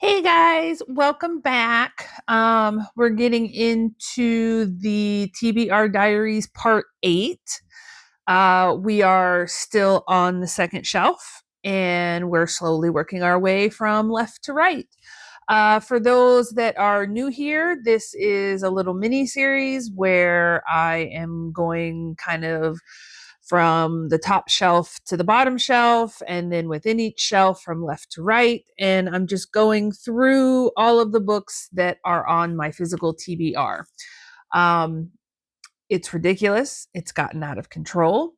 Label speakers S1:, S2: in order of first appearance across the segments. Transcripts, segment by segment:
S1: Hey guys, welcome back. We're getting into the TBR Diaries Part 8. We are still on the second shelf and we're slowly working our way from left to right. For those that are new here, this is a little mini series where I am going kind of from the top shelf to the bottom shelf, and then within each shelf from left to right. And I'm just going through all of the books that are on my physical TBR. Um, it's ridiculous. It's gotten out of control.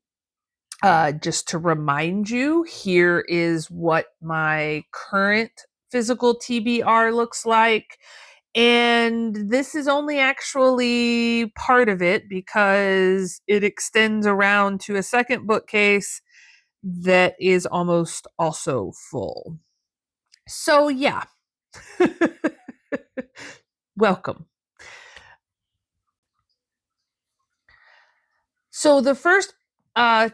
S1: Just to remind you, here is what my current physical TBR looks like. And this is only actually part of it because it extends around to a second bookcase that is almost also full. So, yeah, welcome. So, the first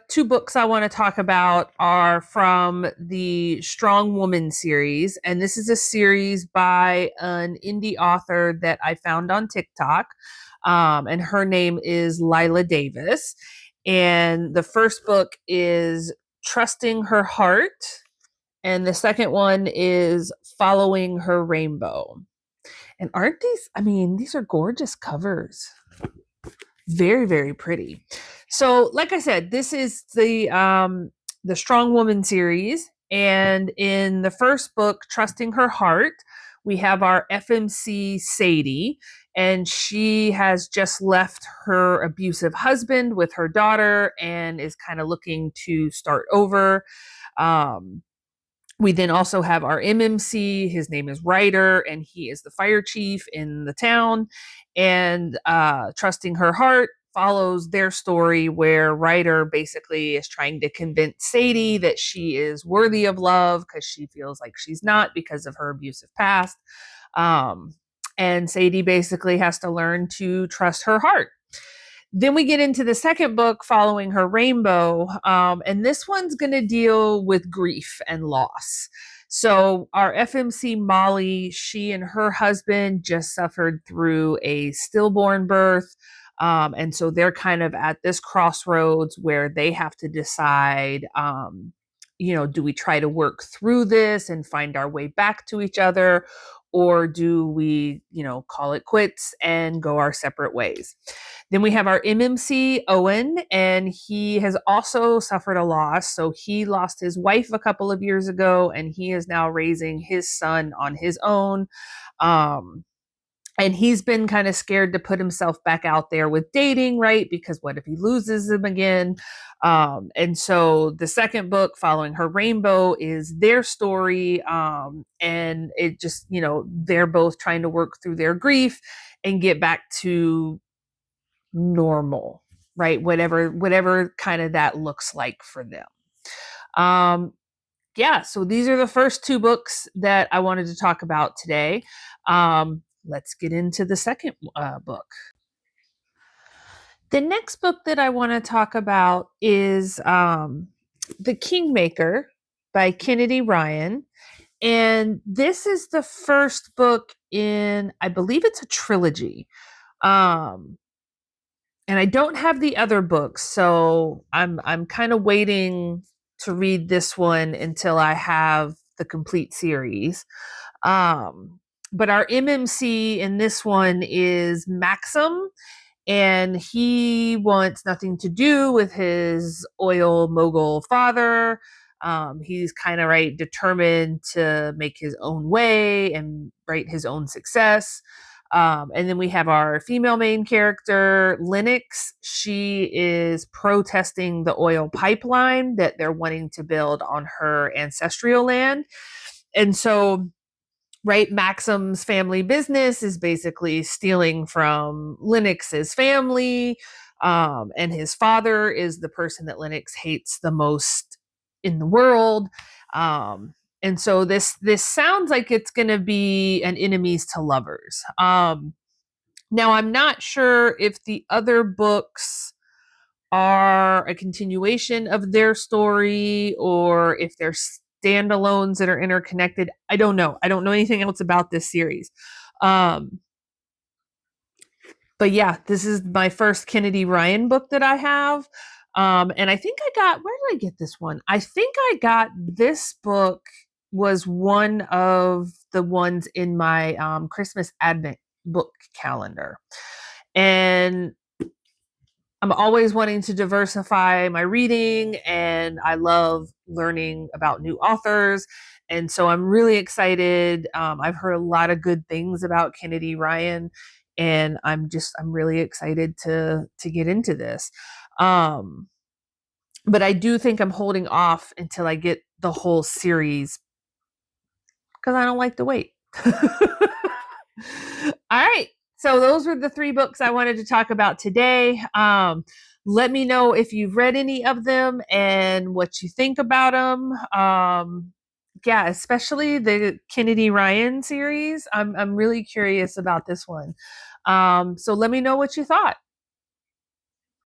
S1: two books I want to talk about are from the Strong Woman series. And this is a series by an indie author that I found on TikTok. And her name is Lila Davis. And the first book is Trusting Her Heart. And the second one is Following Her Rainbow. And aren't these, I mean, these are gorgeous covers. Very, very pretty. So, like I said, this is the Strong Woman series. And in the first book, Trusting Her Heart, we have our FMC Sadie, and she has just left her abusive husband with her daughter and is kind of looking to start over. Um, we then also have our MMC. His name is Ryder, and he is the fire chief in the town. And Trusting Her Heart follows their story where Ryder basically is trying to convince Sadie that she is worthy of love because she feels like she's not because of her abusive past. Um, and Sadie basically has to learn to trust her heart. Then we get into the second book, Following Her Rainbow. And this one's going to deal with grief and loss. So, our FMC Molly, she and her husband just suffered through a stillborn birth. And so they're kind of at this crossroads where they have to decide, do we try to work through this and find our way back to each other? Or do we, call it quits and go our separate ways? Then we have our MMC, Owen, and he has also suffered a loss. So he lost his wife a couple of years ago, and he is now raising his son on his own. Um, and he's been kind of scared to put himself back out there with dating, right? Because what if he loses him again? And so the second book, Following Her Rainbow, is their story. And it just, they're both trying to work through their grief and get back to normal, right? Whatever kind of that looks like for them. Um, yeah, so these are the first two books that I wanted to talk about today. Let's get into the second book. The next book that I want to talk about is The Kingmaker by Kennedy Ryan. And this is the first book in, I believe it's a trilogy. Um, and I don't have the other books, so I'm kind of waiting to read this one until I have the complete series. Um, but our MMC in this one is Maxim, and he wants nothing to do with his oil mogul father. He's kind of right determined to make his own way and write his own success. And then we have our female main character, Lennox. She is protesting the oil pipeline that they're wanting to build on her ancestral land. And so, right, Maxim's family business is basically stealing from Lennox's family. And his father is the person that Lennox hates the most in the world. And so this sounds like it's going to be an enemies to lovers. Now I'm not sure if the other books are a continuation of their story or if they're standalones that are interconnected. I don't know. I don't know anything else about this series. Um, but yeah, this is my first Kennedy Ryan book that I have. And I think I got, where did I get this one? I think I got this book was one of the ones in my Christmas Advent book calendar. And I'm always wanting to diversify my reading, and I love learning about new authors. And so I'm really excited. I've heard a lot of good things about Kennedy Ryan, and I'm really excited to get into this. Um, but I do think I'm holding off until I get the whole series because I don't like to wait. All right. So those were the three books I wanted to talk about today. Let me know if you've read any of them and what you think about them. Yeah, especially the Kennedy Ryan series. I'm really curious about this one. So let me know what you thought.